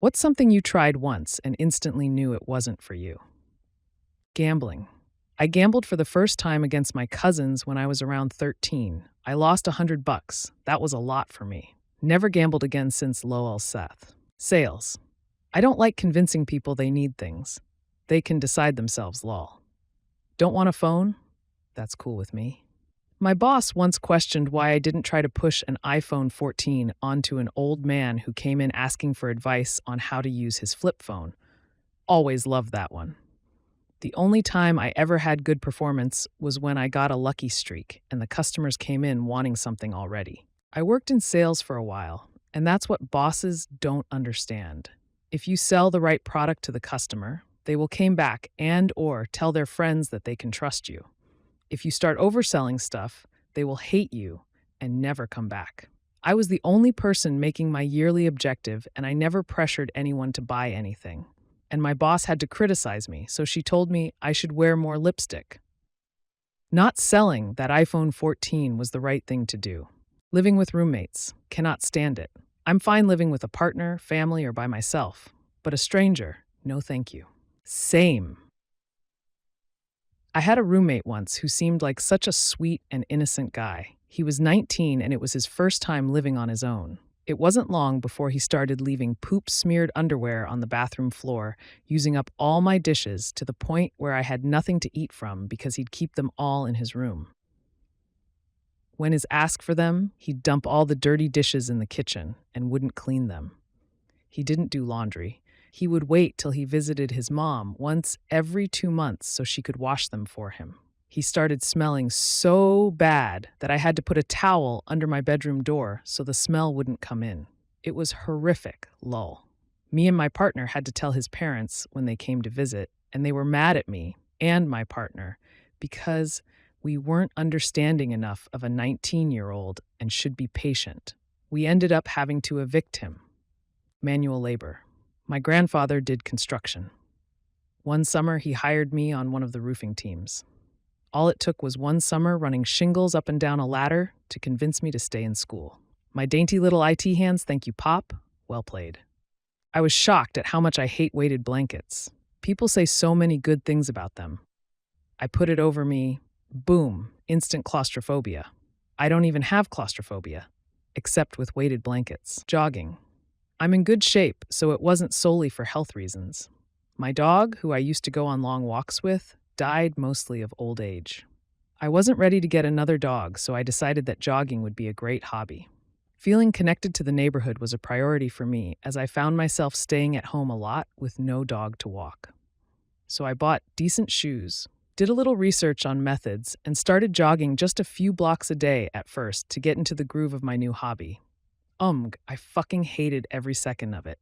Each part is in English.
What's something you tried once and instantly knew it wasn't for you? Gambling. I gambled for the first time against my cousins when I was around 13. I lost $100. That was a lot for me. Never gambled again since Lowell Seth. Sales. I don't like convincing people they need things. They can decide themselves, lol. Don't want a phone? That's cool with me. My boss once questioned why I didn't try to push an iPhone 14 onto an old man who came in asking for advice on how to use his flip phone. Always loved that one. The only time I ever had good performance was when I got a lucky streak and the customers came in wanting something already. I worked in sales for a while, and that's what bosses don't understand. If you sell the right product to the customer, they will come back and/or tell their friends that they can trust you. If you start overselling stuff, they will hate you and never come back. I was the only person making my yearly objective, and I never pressured anyone to buy anything. And my boss had to criticize me, so she told me I should wear more lipstick. Not selling that iPhone 14 was the right thing to do. Living with roommates. Cannot stand it. I'm fine living with a partner, family, or by myself. But a stranger, no thank you. Same. I had a roommate once who seemed like such a sweet and innocent guy. He was 19 and it was his first time living on his own. It wasn't long before he started leaving poop-smeared underwear on the bathroom floor, using up all my dishes to the point where I had nothing to eat from because he'd keep them all in his room. When he's asked for them, he'd dump all the dirty dishes in the kitchen and wouldn't clean them. He didn't do laundry. He would wait till he visited his mom once every 2 months so she could wash them for him. He started smelling so bad that I had to put a towel under my bedroom door so the smell wouldn't come in. It was horrific, lol. Me and my partner had to tell his parents when they came to visit, and they were mad at me and my partner because we weren't understanding enough of a 19-year-old and should be patient. We ended up having to evict him. Manual labor. My grandfather did construction. One summer, he hired me on one of the roofing teams. All it took was one summer running shingles up and down a ladder to convince me to stay in school. My dainty little IT hands, thank you, Pop. Well played. I was shocked at how much I hate weighted blankets. People say so many good things about them. I put it over me, boom, instant claustrophobia. I don't even have claustrophobia, except with weighted blankets. Jogging. I'm in good shape, so it wasn't solely for health reasons. My dog, who I used to go on long walks with, died mostly of old age. I wasn't ready to get another dog, so I decided that jogging would be a great hobby. Feeling connected to the neighborhood was a priority for me, as I found myself staying at home a lot with no dog to walk. So I bought decent shoes, did a little research on methods, and started jogging just a few blocks a day at first to get into the groove of my new hobby. I fucking hated every second of it.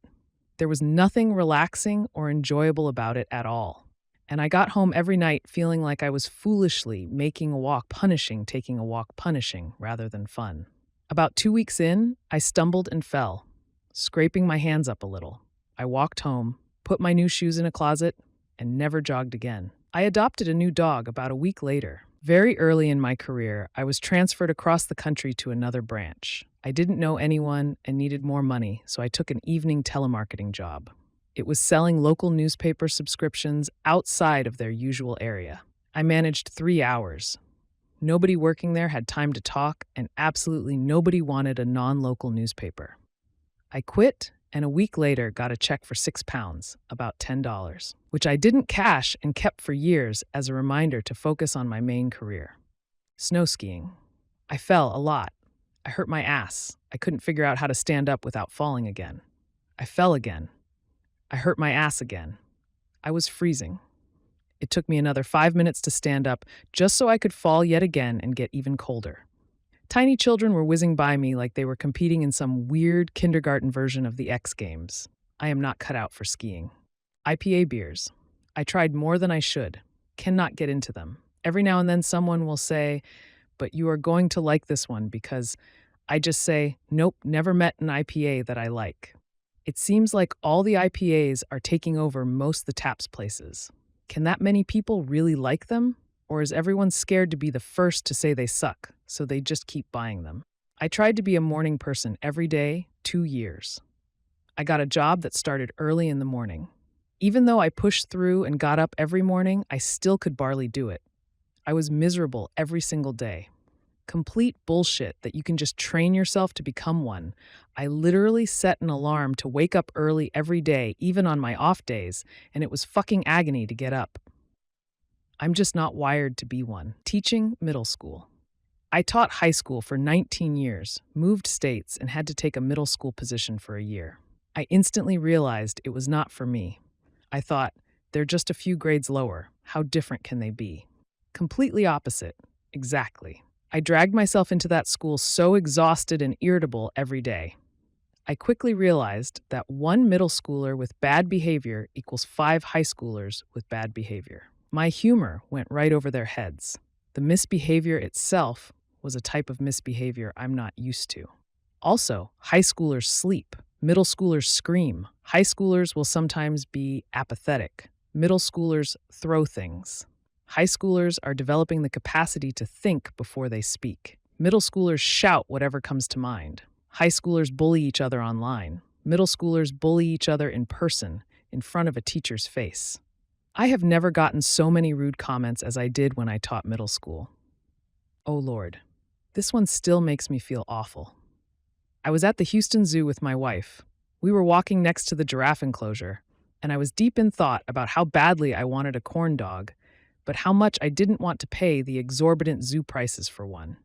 There was nothing relaxing or enjoyable about it at all. And I got home every night feeling like I was foolishly making a walk punishing, taking a walk punishing, rather than fun. About 2 weeks in, I stumbled and fell, scraping my hands up a little. I walked home, put my new shoes in a closet, and never jogged again. I adopted a new dog about a week later. Very early in my career, I was transferred across the country to another branch. I didn't know anyone and needed more money, so I took an evening telemarketing job. It was selling local newspaper subscriptions outside of their usual area. I managed 3 hours. Nobody working there had time to talk, and absolutely nobody wanted a non-local newspaper. I quit, and a week later got a check for £6, about $10, which I didn't cash and kept for years as a reminder to focus on my main career. Snow skiing. I fell a lot. I hurt my ass. I couldn't figure out how to stand up without falling again. I fell again. I hurt my ass again. I was freezing. It took me another 5 minutes to stand up just so I could fall yet again and get even colder. Tiny children were whizzing by me like they were competing in some weird kindergarten version of the X Games. I am not cut out for skiing. IPA beers. I tried more than I should. Cannot get into them. Every now and then someone will say, "But you are going to like this one," because I just say, "Nope, never met an IPA that I like." It seems like all the IPAs are taking over most of the taps places. Can that many people really like them? Or is everyone scared to be the first to say they suck, so they just keep buying them? I tried to be a morning person every day, 2 years. I got a job that started early in the morning. Even though I pushed through and got up every morning, I still could barely do it. I was miserable every single day. Complete bullshit that you can just train yourself to become one. I literally set an alarm to wake up early every day, even on my off days, and it was fucking agony to get up. I'm just not wired to be one. Teaching middle school. I taught high school for 19 years, moved states, and had to take a middle school position for a year. I instantly realized it was not for me. I thought, they're just a few grades lower. How different can they be? Completely opposite. Exactly. I dragged myself into that school so exhausted and irritable every day. I quickly realized that one middle schooler with bad behavior equals 5 high schoolers with bad behavior. My humor went right over their heads. The misbehavior itself was a type of misbehavior I'm not used to. Also, high schoolers sleep. Middle schoolers scream. High schoolers will sometimes be apathetic. Middle schoolers throw things. High schoolers are developing the capacity to think before they speak. Middle schoolers shout whatever comes to mind. High schoolers bully each other online. Middle schoolers bully each other in person, in front of a teacher's face. I have never gotten so many rude comments as I did when I taught middle school. Oh Lord, this one still makes me feel awful. I was at the Houston Zoo with my wife. We were walking next to the giraffe enclosure, and I was deep in thought about how badly I wanted a corn dog, but how much I didn't want to pay the exorbitant zoo prices for one.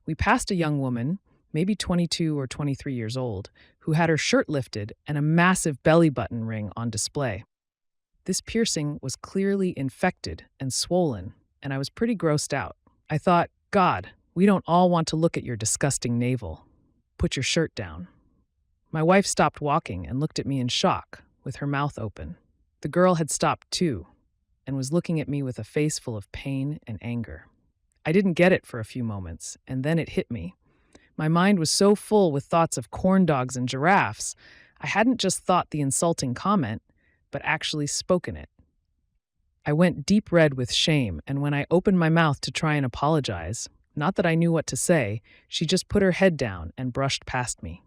We passed a young woman, maybe 22 or 23 years old, who had her shirt lifted and a massive belly button ring on display. This piercing was clearly infected and swollen, and I was pretty grossed out. I thought, God, we don't all want to look at your disgusting navel. Put your shirt down. My wife stopped walking and looked at me in shock, with her mouth open. The girl had stopped too, and was looking at me with a face full of pain and anger. I didn't get it for a few moments, and then it hit me. My mind was so full with thoughts of corn dogs and giraffes, I hadn't just thought the insulting comment, but actually spoken it. I went deep red with shame, and when I opened my mouth to try and apologize, not that I knew what to say, she just put her head down and brushed past me.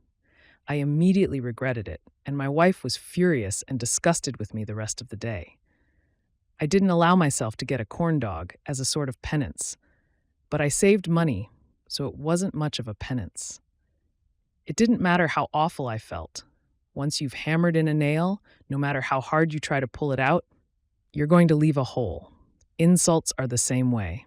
I immediately regretted it, and my wife was furious and disgusted with me the rest of the day. I didn't allow myself to get a corn dog as a sort of penance, but I saved money, so it wasn't much of a penance. It didn't matter how awful I felt. Once you've hammered in a nail, no matter how hard you try to pull it out, you're going to leave a hole. Insults are the same way.